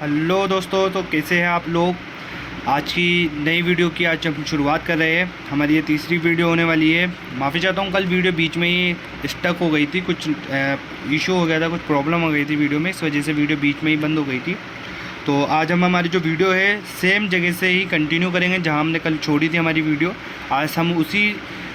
Hello दोस्तों, तो कैसे हैं आप लोग। आज की नई वीडियो की आज हम शुरुआत कर रहे हैं। हमारी ये तीसरी वीडियो होने वाली है। माफ़ी चाहता हूँ, कल वीडियो बीच में ही स्टक हो गई थी, कुछ इशू हो गया था, कुछ प्रॉब्लम हो गई थी वीडियो में, इस वजह से वीडियो बीच में ही बंद हो गई थी। तो आज हम हमारी जो वीडियो है सेम जगह से ही कंटिन्यू करेंगे जहाँ हमने कल छोड़ी थी हमारी वीडियो। आज हम उसी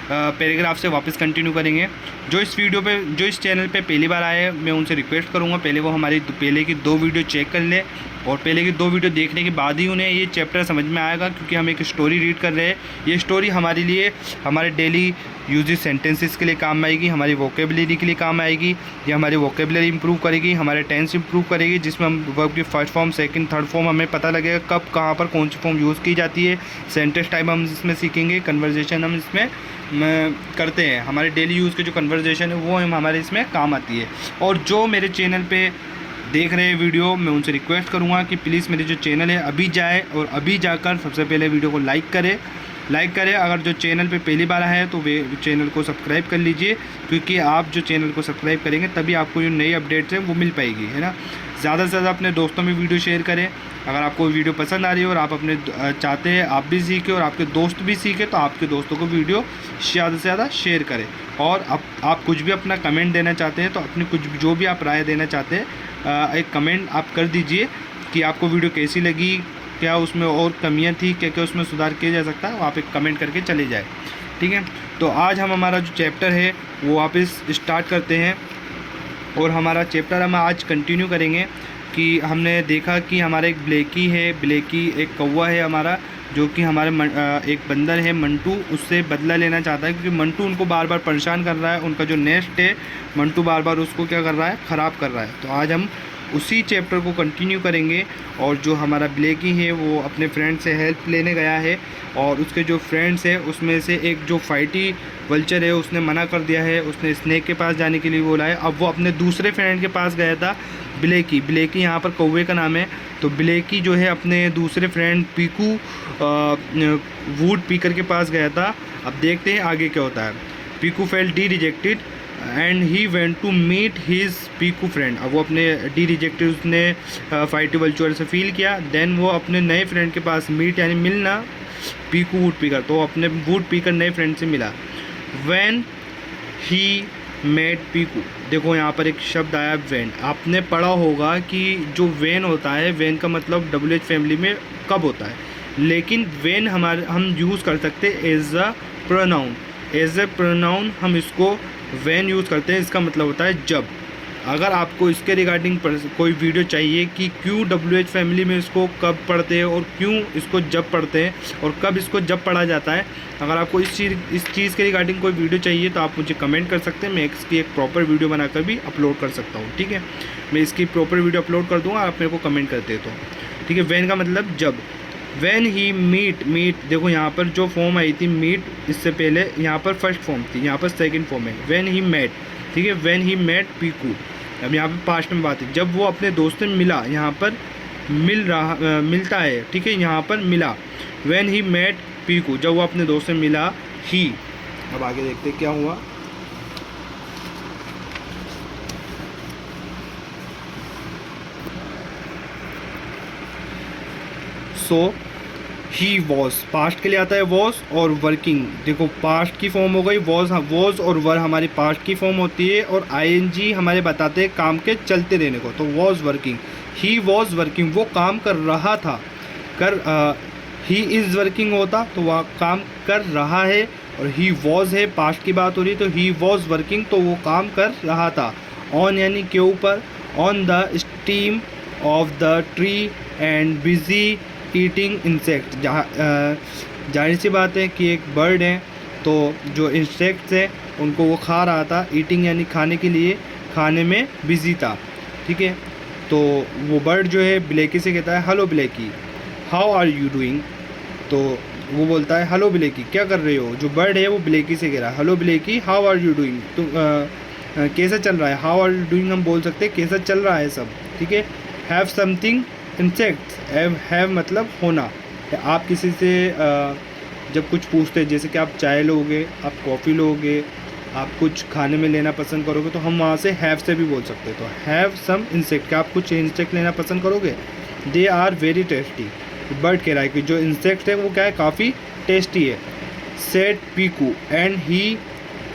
पैराग्राफ से वापस कंटिन्यू करेंगे। जो इस चैनल पे पहली बार आए, मैं उनसे रिक्वेस्ट करूँगा पहले वो हमारी पहले की 2 वीडियो चेक कर ले, और पहले की 2 वीडियो देखने के बाद ही उन्हें ये चैप्टर समझ में आएगा, क्योंकि हम एक स्टोरी रीड कर रहे हैं। ये स्टोरी हमारे लिए हमारे डेली यूजेस सेंटेंसेस के लिए काम आएगी, हमारी वोकेबलरी के लिए काम आएगी। ये हमारी वोकेबलरी इंप्रूव करेगी, हमारे टेंस इंप्रूव करेगी, जिसमें हम वर्ब की first form, second, third form हमें पता लगेगा कब कहाँ पर कौन सी फॉर्म यूज़ की जाती है। सेंटेंस टाइप हम इसमें सीखेंगे, कन्वर्जेशन हम इसमें करते हैं। हमारे डेली यूज़ के जो कन्वर्जेशन है वो हमारे इसमें काम आती है। और जो मेरे चैनल पे देख रहे हैं वीडियो, मैं उनसे रिक्वेस्ट करूंगा कि प्लीज़ मेरे जो चैनल है अभी जाए और अभी जाकर सबसे पहले वीडियो को लाइक करें। अगर जो चैनल पे पहली बार है तो वे चैनल को सब्सक्राइब कर लीजिए, क्योंकि आप जो चैनल को सब्सक्राइब करेंगे तभी आपको जो नई अपडेट्स हैं वो मिल पाएगी, है ना। ज़्यादा से ज़्यादा अपने दोस्तों में वीडियो शेयर करें। अगर आपको वीडियो पसंद आ रही है और आप अपने चाहते हैं आप भी सीखें और आपके दोस्त भी सीखें, तो आपके दोस्तों को वीडियो ज़्यादा से ज़्यादा शेयर करें। और आप कुछ भी अपना कमेंट देना चाहते हैं तो अपनी कुछ जो भी आप राय देना चाहते हैं एक कमेंट आप कर दीजिए कि आपको वीडियो कैसी लगी, क्या उसमें और कमियां थी, क्या क्या उसमें सुधार किया जा सकता है, आप एक कमेंट करके चले जाए, ठीक है। तो आज हम हमारा जो चैप्टर है वो वापस स्टार्ट करते हैं, और हमारा चैप्टर हम आज कंटिन्यू करेंगे। कि हमने देखा कि हमारा एक ब्लेकी एक कौवा है हमारा, जो कि हमारे एक बंदर है मंटू, उससे बदला लेना चाहता है, क्योंकि मंटू उनको बार बार परेशान कर रहा है। उनका जो नेस्ट है मंटू बार बार उसको क्या कर रहा है, ख़राब कर रहा है। तो आज हम उसी चैप्टर को कंटिन्यू करेंगे। और जो हमारा ब्लेकी है वो अपने फ्रेंड से हेल्प लेने गया है, और उसके जो फ्रेंड्स है उसमें से एक जो फाइटी वल्चर है उसने मना कर दिया है, उसने स्नेक के पास जाने के लिए बोला है। अब वो अपने दूसरे फ्रेंड के पास गया था, ब्लेकी यहाँ पर कौवे का नाम है। तो ब्लेकी जो है अपने दूसरे फ्रेंड पीकू वुड पीकर के पास गया था। अब देखते हैं आगे क्या होता है। Piku felt dejected and he went to meet his Piku friend. अब वो अपने डी रिजेक्टेड उसने फाइटी वल्चर से फील किया। देन वो अपने नए फ्रेंड के पास मीट यानी मिलना, पीकू वुड पीकर, तो अपने वुड पीकर नए फ्रेंड से मिला। व्हेन ही मेट पीकू, देखो यहाँ पर एक शब्द आया वेन। आपने पढ़ा होगा कि जो वेन होता है, वेन का मतलब WH फैमिली में कब होता है, लेकिन वेन हम यूज़ कर सकते हैं एज अ प्रोनाउन। हम इसको वेन यूज़ करते हैं, इसका मतलब होता है जब। अगर आपको इसके रिगार्डिंग कोई वीडियो चाहिए कि क्यों WH फैमिली में इसको कब पढ़ते हैं और क्यों इसको जब पढ़ते हैं और कब इसको जब पढ़ा जाता है, अगर आपको इस चीज़ के रिगार्डिंग कोई वीडियो चाहिए तो आप मुझे कमेंट कर सकते हैं। मैं इसकी एक प्रॉपर वीडियो बनाकर भी अपलोड कर सकता हूँ, ठीक है। मैं इसकी प्रॉपर वीडियो अपलोड कर दूँगा, आप मेरे को कमेंट करते तो, ठीक है। वैन का मतलब जब। वैन ही मीट, देखो यहाँ पर जो फॉर्म आई थी मीट, इससे पहले यहाँ पर फर्स्ट फॉर्म थी, यहाँ पर सेकेंड फॉर्म है वैन ही मेट, ठीक है। वैन ही मेट पीकू, अब यहाँ पे पास्ट में बात है, जब वो अपने दोस्त से मिला, यहाँ पर मिलता है, ठीक है, यहाँ पर मिला। व्हेन ही मेट पीकू, जब वो अपने दोस्त से मिला। ही, अब आगे देखते क्या हुआ। सो ही वॉज, पास्ट के लिए आता है वॉज और वर्किंग। देखो पास्ट की फॉर्म हो गई वॉज, वॉज और वर हमारी पास्ट की फॉर्म होती है, और ING हमारे बताते हैं काम के चलते रहने को। तो was working, he was working, वो काम कर रहा था। ही इज़ वर्किंग होता तो वह काम कर रहा है, और ही वॉज है, पास्ट की बात हो रही, तो ही वॉज वर्किंग, तो वो काम कर रहा था। ऑन यानी के ऊपर, on the steam of the tree and busy eating insect. जाहिर सी बात है कि एक बर्ड है, तो जो इंसेक्ट्स हैं उनको वो खा रहा था। ईटिंग यानी खाने के लिए, खाने में बिजी था, ठीक है। तो वो बर्ड जो है ब्लेकी से कहता है hello Blakey, how are you doing. तो वो बोलता है हेलो ब्लेकी, क्या कर रहे हो। जो बर्ड है वो ब्लेकी से कह रहा है hello Blakey, how are you doing, तो कैसा चल रहा है। हाउ आर यू डूइंग हम बोल सकते हैं कैसा चल रहा है सब, ठीक है। हैव समथिंग इंसेक्ट्स, हैव मतलब होना। आप किसी से जब कुछ पूछते हैं, जैसे कि आप चाय लोगे, आप कॉफ़ी लोगे, आप कुछ खाने में लेना पसंद करोगे, तो हम वहाँ से हैव से भी बोल सकते हैं। तो हैव सम इंसेक्ट, क्या आप कुछ इंसेक्ट लेना पसंद करोगे, they are very tasty. Bird कह रहा है कि जो इंसेक्ट है वो क्या है, काफ़ी टेस्टी है। Said Piku and he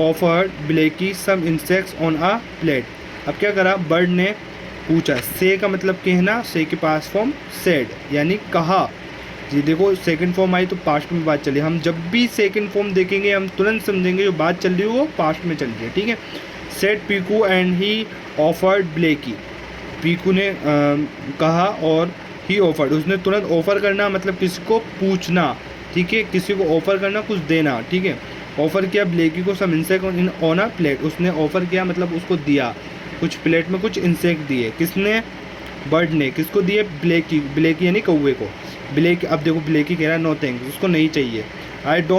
offered Blakey some insects on a plate. अब क्या करा, बर्ड ने पूछा, से का मतलब कहना, से के पास फॉर्म सेड यानी कहा। जी देखो सेकंड फॉर्म आई तो पास्ट में बात चली। हम जब भी सेकंड फॉर्म देखेंगे हम तुरंत समझेंगे जो बात चल रही है वो पास्ट में चल रही है, ठीक है। Said Piku and he offered Blakey. Piku ने कहा और ही ऑफर्ड, उसने तुरंत ऑफ़र करना मतलब किसी को पूछना, ठीक है, किसी को ऑफ़र करना, कुछ देना, ठीक है। ऑफ़र किया ब्लेकी को some insect in on a plate. उसने ऑफ़र किया मतलब उसको दिया, कुछ प्लेट में कुछ इंसेक्ट दिए। किसने, बर्ड ने। किसको दिए, ब्लेकी। ब्लेकी यानी कौवे को। ब्लेकी, अब देखो ब्लेकी कह रहा है नो थैंक्स, उसको नहीं चाहिए। I do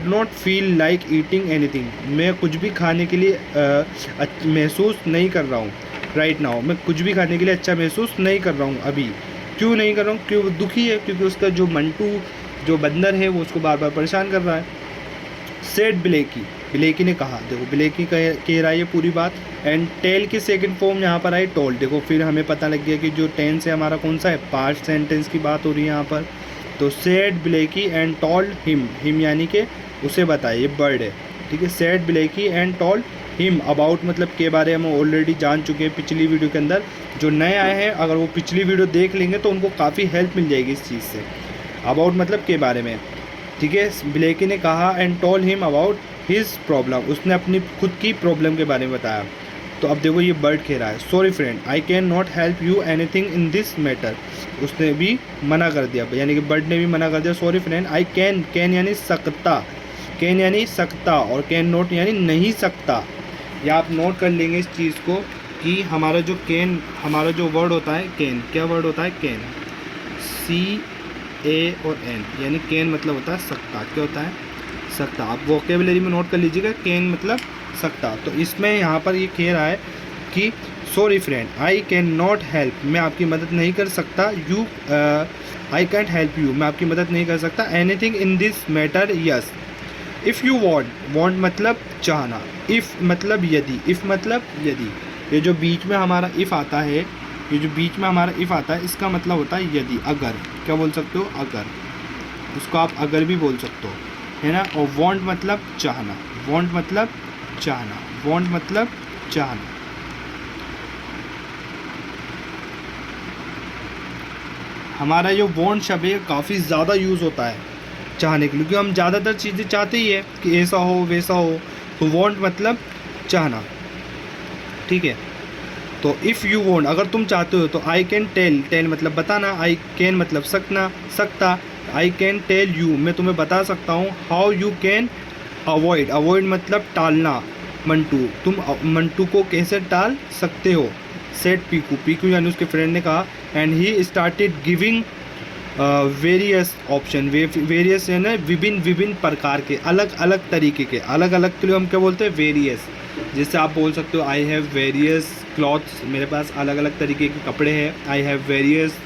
not feel like eating anything. मैं कुछ भी खाने के लिए महसूस नहीं कर रहा हूँ। राइट नाउ, मैं कुछ भी खाने के लिए अच्छा महसूस नहीं कर रहा हूँ अभी। क्यों नहीं कर रहा हूँ, क्यों, दुखी है क्योंकि उसका जो मंटू जो बंदर है वो उसको बार बार परेशान कर रहा है। सेड ब्लेकी, ब्लेकी ने कहा। देखो ब्लेकी कह रहा है ये पूरी बात। एंड टेल की सेकंड फॉर्म यहाँ पर आई टोल्ड। देखो फिर हमें पता लग गया कि जो टेंस है हमारा कौन सा है, पास्ट सेंटेंस की बात हो रही है यहाँ पर। तो said Blakey and told him, him यानी कि उसे बताए, ये बर्ड है, ठीक है। Said Blakey and told him about मतलब के बारे में ऑलरेडी जान चुके हैं पिछली वीडियो के अंदर। जो नए आए हैं अगर वो पिछली वीडियो देख लेंगे तो उनको काफ़ी हेल्प मिल जाएगी इस चीज़ से। अबाउट मतलब के बारे में, ठीक है। ब्लेकी ने कहा and told him about his problem, उसने अपनी खुद की प्रॉब्लम के बारे में बताया। तो अब देखो ये बर्ड कह रहा है, sorry friend I can not help you anything in this matter. उसने भी मना कर दिया, यानी कि बर्ड ने भी मना कर दिया। Sorry friend, I can, can यानी सकता, कैन यानी सकता और कैन नॉट यानी नहीं सकता। या आप नोट कर लेंगे इस चीज़ को कि हमारा जो कैन, हमारा जो वर्ड होता है कैन, क्या वर्ड होता है, कैन, CA और N, यानी कैन मतलब होता है सकता। क्या होता है, सकता। आप वोकेबलरी में नोट कर लीजिएगा, कैन मतलब सकता। तो इसमें यहाँ पर ये कह रहा है कि sorry friend I can not help, मैं आपकी मदद नहीं कर सकता। You I can't help you, मैं आपकी मदद नहीं कर सकता। Anything in this matter, yes. If you want, want मतलब चाहना, इफ़ मतलब यदि, इफ़ मतलब यदि। ये जो बीच में हमारा इफ़ आता है, ये जो बीच में हमारा इफ़ आता है इसका मतलब होता है यदि, अगर। क्या बोल सकते हो, अगर। उसको आप अगर भी बोल सकते हो, है ना। और वॉन्ट मतलब चाहना, वॉन्ट मतलब चाहना, वॉन्ट मतलब चाहना। हमारा जो वॉन्ट शब्द है काफ़ी ज़्यादा यूज़ होता है चाहने के लिए, क्योंकि हम ज़्यादातर चीज़ें चाहते ही है कि ऐसा हो वैसा हो। तो वॉन्ट मतलब चाहना, ठीक है। तो इफ़ यू वॉन्ट, अगर तुम चाहते हो, तो आई कैन टेल, टेल मतलब बताना, आई कैन मतलब सकना, सकता। आई कैन टेल यू, मैं तुम्हें बता सकता हूँ। How you can avoid, avoid मतलब टालना, मंटू, तुम मंटू को कैसे टाल सकते हो। सेड पीकू, पीकू यानी उसके फ्रेंड ने कहा। And he started giving various option, various है ना, विभिन्न विभिन्न प्रकार के, अलग अलग तरीके के, अलग अलग के लिए हम क्या बोलते हैं, वेरियस। जैसे आप बोल सकते हो आई हैव वेरियस क्लॉथ्स, मेरे पास अलग अलग तरीके के कपड़े हैं। आई हैव वेरियस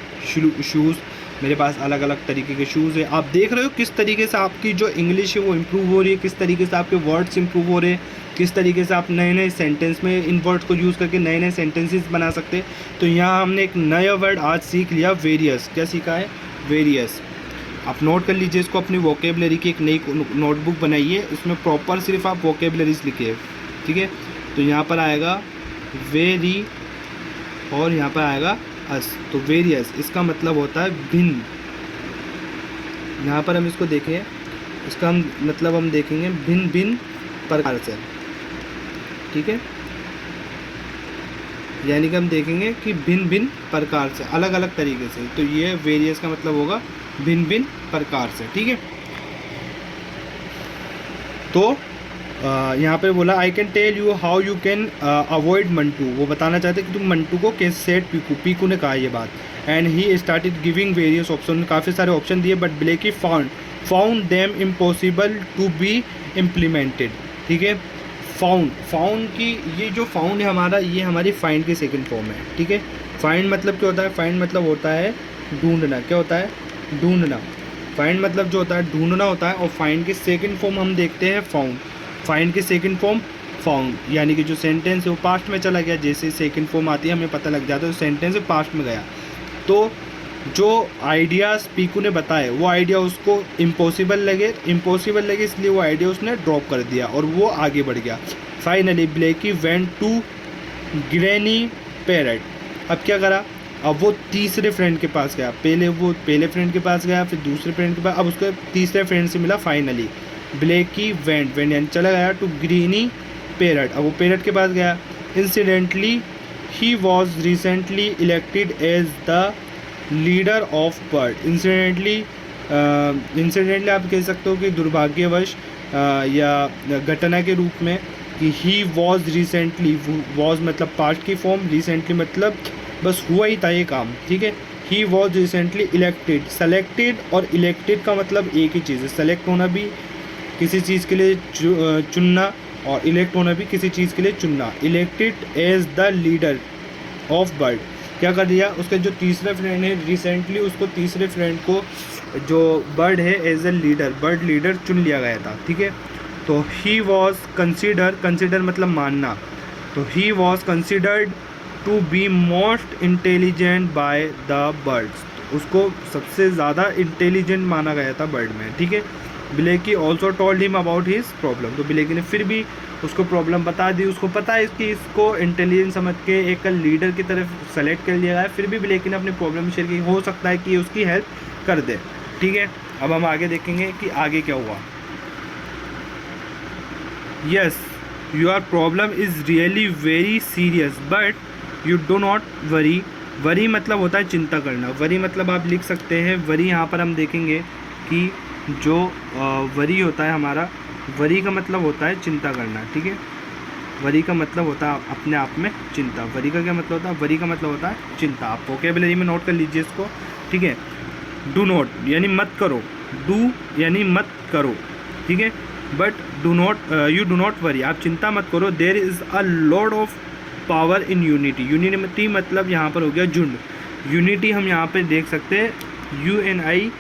शूज़, मेरे पास अलग अलग तरीके के शूज़ है। आप देख रहे हो किस तरीके से आपकी जो इंग्लिश है वो इम्प्रूव हो रही है, किस तरीके से आपके वर्ड्स इम्प्रूव हो रहे हैं, किस तरीके से आप नए नए सेंटेंस में इन वर्ड्स को यूज़ करके नए नए सेंटेंसेस बना सकते हैं। तो यहाँ हमने एक नया वर्ड आज सीख लिया, वेरियस। क्या सीखा है, वेरियस। आप नोट कर लीजिए इसको, अपनी वोकेबलरी की एक नई नोटबुक बनाइए, उसमें प्रॉपर सिर्फ आप वोकेबलरीज लिखिए, ठीक है। तो यहाँ पर आएगा वेरी और यहाँ पर आएगा अस। तो वेरियस इसका मतलब होता है भिन्न। यहाँ पर हम इसको देखें, इसका हम मतलब हम देखेंगे भिन्न भिन्न प्रकार से, ठीक है। यानी कि हम देखेंगे कि भिन्न भिन्न प्रकार से, अलग अलग तरीके से। तो ये वेरियस का मतलब होगा भिन्न भिन्न प्रकार से, ठीक है। तो यहाँ पे बोला I can tell you how you can avoid Mantu, वो बताना चाहते कि तुम मंटू को कैसे, सेड पीकू, पीकू ने कहा ये बात। And he started giving various option, काफ़ी सारे ऑप्शन दिए, but Blakey found them impossible to be implemented, ठीक है। फाउंड की, ये जो फाउंड है हमारा, ये हमारी फाइंड की सेकंड फॉर्म है, ठीक है। फाइंड मतलब क्या होता है, फाइंड मतलब होता है ढूंढना। क्या होता है, ढूंढना। फाइंड मतलब जो होता है ढूंढना होता है। और फाइंड की सेकंड फॉर्म हम देखते हैं फाउंड। फाइंड की सेकंड फॉर्म फाउंड, यानी कि जो सेंटेंस है वो पास्ट में चला गया, जैसे सेकंड फॉर्म आती है हमें पता लग जाता है तो सेंटेंस पास्ट में गया। तो जो आइडियाज़ पीकू ने बताए वो आइडिया उसको इम्पॉसिबल लगे इसलिए वो आइडिया उसने ड्रॉप कर दिया और वो आगे बढ़ गया। Finally Blakey went to granny parrot. अब क्या करा, अब वो तीसरे फ्रेंड के पास गया। वो पहले फ्रेंड के पास गया, फिर दूसरे फ्रेंड के पास, अब उसको तीसरे फ्रेंड से मिला। फाइनली ब्लेकी वेंट यानी चला गया टू ग्रीनी पैरेट। अब वो पैरेट के पास गया। Incidentally he was recently elected as the leader of bird. Incidentally आप कह सकते हो कि दुर्भाग्यवश या घटना के रूप में, कि ही वॉज रिसेंटली, वॉज मतलब पास्ट की फॉर्म, रिसेंटली मतलब बस हुआ ही था ये काम, ठीक है। ही वॉज रिसेंटली इलेक्टेड, सेलेक्टेड और इलेक्टेड का मतलब एक ही चीज़ है। सेलेक्ट होना भी किसी चीज़ के लिए चुनना, और इलेक्ट होना भी किसी चीज़ के लिए चुनना। Elected as the leader of bird. क्या कर दिया, उसका जो तीसरा फ्रेंड है रिसेंटली, उसको तीसरे फ्रेंड को जो बर्ड है as a leader, bird leader चुन लिया गया था, ठीक है। तो ही वॉज कंसिडर मतलब मानना, तो he was considered to be most intelligent by the birds. उसको सबसे ज़्यादा इंटेलिजेंट माना गया था बर्ड में, ठीक है। Blakey also told him about his problem. तो ब्लेकी ने फिर भी उसको प्रॉब्लम बता दी। उसको पता है कि इसको इंटेलिजेंट समझ के एक लीडर की तरफ सेलेक्ट कर लिया गया है, फिर भी ब्लेकी ने अपनी प्रॉब्लम शेयर की। हो सकता है कि उसकी हेल्प कर दे, ठीक है। अब हम आगे देखेंगे कि आगे क्या हुआ। Yes, your problem is really very serious but you do not worry. Worry मतलब होता है चिंता करना। वरी मतलब आप लिख सकते हैं, वरी यहाँ पर हम देखेंगे कि जो वरी होता है हमारा, वरी का मतलब होता है चिंता करना, ठीक है। वरी का मतलब होता है अपने आप में चिंता। वरी का क्या मतलब होता है, वरी का मतलब होता है चिंता। आप वोकैबुलरी में नोट कर लीजिए इसको, ठीक है। डू नॉट यानी मत करो, डू यानी मत करो, ठीक है। But do not, you do not worry, आप चिंता मत करो। There is a lot of power in unity. Unity मतलब यहाँ पर हो गया झुंड। यूनिटी हम यहाँ पे देख सकते हैं, UNITY।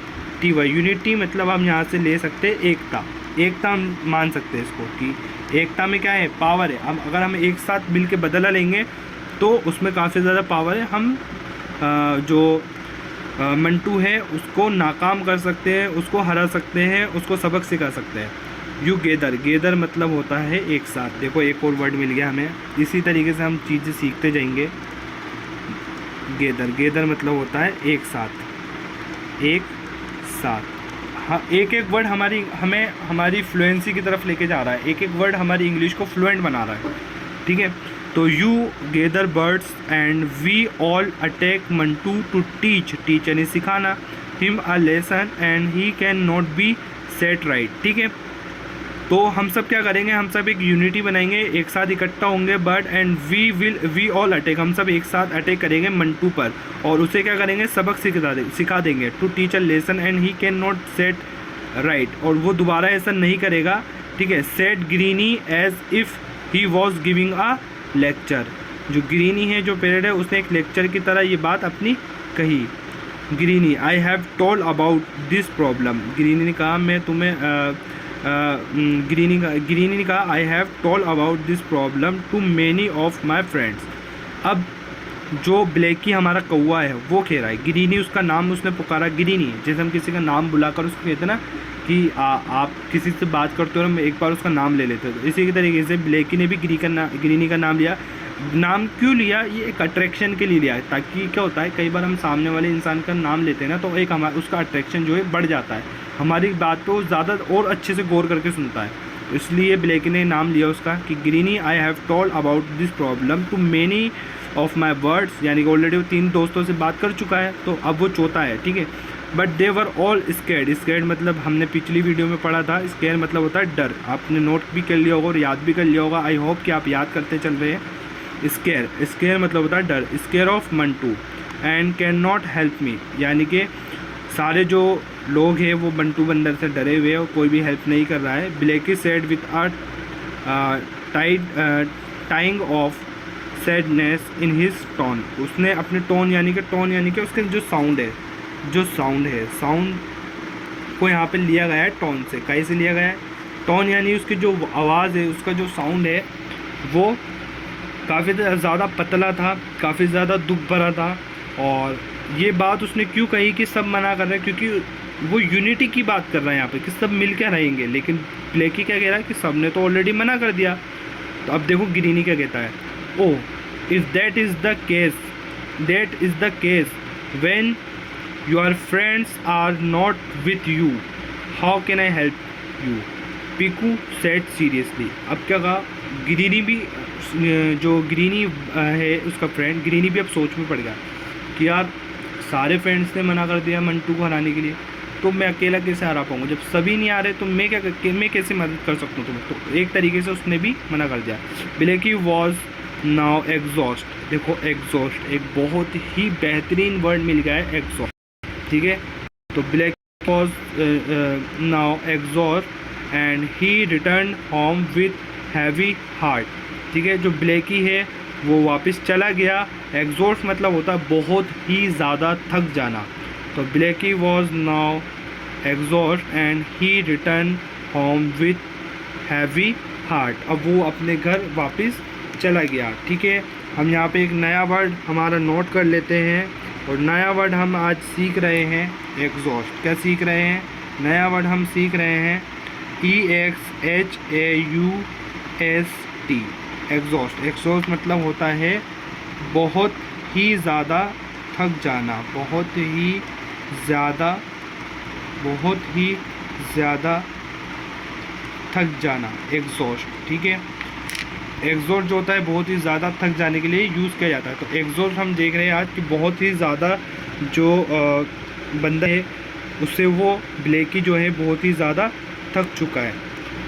यूनिटी मतलब हम यहाँ से ले सकते हैं एकता। एकता हम मान सकते हैं इसको कि एकता में क्या है, पावर है। अब अगर हम एक साथ मिल के बदला लेंगे तो उसमें काफ़ी ज़्यादा पावर है। हम जो मंटू है उसको नाकाम कर सकते हैं, उसको हरा सकते हैं, उसको सबक सिखा सकते हैं। यू गेदर मतलब होता है एक साथ। देखो एक और वर्ड मिल गया हमें। इसी तरीके से हम चीज़ें सीखते जाएंगे। गेदर मतलब होता है एक साथ, एक साथ। हाँ, एक एक वर्ड हमें हमारी फ्लुएंसी की तरफ लेके जा रहा है। एक एक वर्ड हमारी इंग्लिश को फ्लुएंट बना रहा है, ठीक है। तो you gather birds and we all attack Mantu to teach यानी सिखाना, him a lesson and he can not be set right, ठीक है। तो हम सब क्या करेंगे, हम सब एक यूनिटी बनाएंगे, एक साथ इकट्ठा होंगे bird and we all attack, हम सब एक साथ अटैक करेंगे मंटू पर और उसे क्या करेंगे, सबक सिखा देंगे। To teach a lesson and he can not set right, और वो दोबारा ऐसा नहीं करेगा, ठीक है। Said Greeny as if he was giving a lecture. जो ग्रीनी है, जो पेरेड है, उसने एक लेक्चर की तरह ये बात अपनी कही। Greeny, I have told about this problem. Greeny ने कहा मैं तुम्हें ग्रीनी ने कहा I have told about this problem to many of my friends. अब जो ब्लेकी हमारा कौवा है वो कह रहा है, ग्रीनी उसका नाम उसने पुकारा, ग्रीनी। जैसे हम किसी का नाम बुलाकर उसको कहते हैं ना कि आप किसी से बात करते हो, हम एक बार उसका नाम ले लेते हो, तो इसी के तरीके से ब्लेकी ने भी ग्रीनी का नाम लिया। नाम क्यों लिया, ये एक अट्रैक्शन के लिए लिया, ताकि क्या होता है कई बार हम सामने वाले इंसान का नाम लेते हैं ना, तो एक हमारा उसका अट्रैक्शन जो है बढ़ जाता है, हमारी बात को ज़्यादा और अच्छे से गौर करके सुनता है। तो इसलिए ब्लेकी ने नाम लिया उसका कि Greeny, I have told about this problem to many of my birds, यानी कि ऑलरेडी वो 3 दोस्तों से बात कर चुका है, तो अब वो चौथा है, ठीक है। But they were all scared मतलब हमने पिछली वीडियो में पढ़ा था, स्कैर मतलब होता है डर। आपने नोट भी कर लिया होगा और याद भी कर लिया होगा, आई होप कि आप याद करते चल रहे हैं। स्केयर मतलब होता है डर। Square of Mantu and can not help me, यानी कि सारे जो लोग हैं वो मंटू बंदर से डरे हुए हैं और कोई भी हेल्प नहीं कर रहा है। Blakey said with a tinge of sadness in his tone, उसने अपने टोन यानी कि उसके जो साउंड है साउंड को यहाँ पे लिया गया है टोन से। कैसे लिया गया है, टोन यानी उसकी जो आवाज़ है, उसका जो साउंड है वो काफ़ी ज़्यादा पतला था, काफ़ी ज़्यादा दुख भरा था और ये बात उसने क्यों कही कि सब मना कर रहे हैं, क्योंकि वो यूनिटी की बात कर रहा है यहाँ पे कि सब मिलकर रहेंगे। लेकिन ब्लैकी क्या कह रहा है कि सब ने तो ऑलरेडी मना कर दिया। तो अब देखो ग्रीनी क्या कहता है, oh if that is the case when your friends are not with you how can I help you, Piku said seriously. अब क्या कहा, ग्रीनी भी, जो ग्रीनी है उसका फ्रेंड, ग्रीनी भी अब सोच में पड़ गया कि यार सारे फ्रेंड्स ने मना कर दिया मंटू को हराने के लिए, तो मैं अकेला कैसे हरा पाऊँगा, जब सभी नहीं आ रहे तो मैं कैसे मदद कर सकता हूँ तुम्हें। तो एक तरीके से उसने भी मना कर दिया। Blackie was now exhaust. देखो एग्जॉस्ट एक बहुत ही बेहतरीन वर्ड मिल गया है, एग्जॉस्ट, ठीक है। तो Blackie was now exhaust and he return home with heavy heart, ठीक है। जो ब्लैकी है वो वापस चला गया। एग्जॉस्ट मतलब होता है बहुत ही ज़्यादा थक जाना। तो Blackie was now exhaust and he return home with heavy heart. अब वो अपने घर वापस चला गया, ठीक है। हम यहाँ पे एक नया वर्ड हमारा नोट कर लेते हैं, और नया वर्ड हम आज सीख रहे हैं एग्जॉस्ट। क्या सीख रहे हैं, नया वर्ड हम सीख रहे हैं EXHAUST, एग्जॉस्ट। एग्जॉस्ट मतलब होता है बहुत ही ज़्यादा थक जाना, बहुत ही ज़्यादा थक जाना, एग्जॉस्ट, ठीक है। एग्जॉस्ट जो होता है बहुत ही ज़्यादा थक जाने के लिए यूज़ किया जाता है। तो एग्जॉस्ट हम देख रहे हैं आज कि बहुत ही ज़्यादा जो बंदा है उससे वो ब्लैकी जो है बहुत ही ज़्यादा थक चुका है,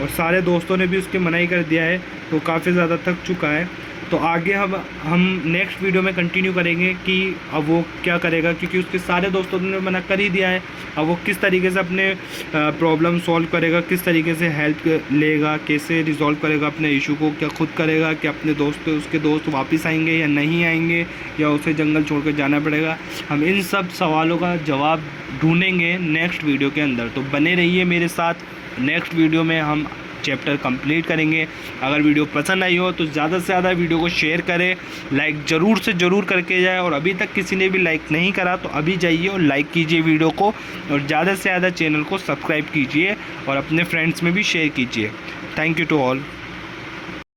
और सारे दोस्तों ने भी उसके मनाही कर दिया है, तो काफ़ी ज़्यादा थक चुका है। तो आगे हम नेक्स्ट वीडियो में कंटिन्यू करेंगे कि अब वो क्या करेगा, क्योंकि उसके सारे दोस्तों ने मना कर ही दिया है। अब वो किस तरीके से अपने प्रॉब्लम सॉल्व करेगा, किस तरीके से हेल्प लेगा, कैसे रिजॉल्व करेगा अपने इशू को, क्या खुद करेगा कि अपने उसके दोस्त वापस आएंगे या नहीं आएंगे, या उसे जंगल छोड़ कर जाना पड़ेगा। हम इन सब सवालों का जवाब ढूंढेंगे नेक्स्ट वीडियो के अंदर। तो बने रहिए मेरे साथ, नेक्स्ट वीडियो में हम चैप्टर कंप्लीट करेंगे। अगर वीडियो पसंद आई हो तो ज़्यादा से ज़्यादा वीडियो को शेयर करें, लाइक ज़रूर से ज़रूर करके जाए, और अभी तक किसी ने भी लाइक नहीं करा तो अभी जाइए और लाइक कीजिए वीडियो को, और ज़्यादा से ज़्यादा चैनल को सब्सक्राइब कीजिए और अपने फ्रेंड्स में भी शेयर कीजिए। Thank you to all.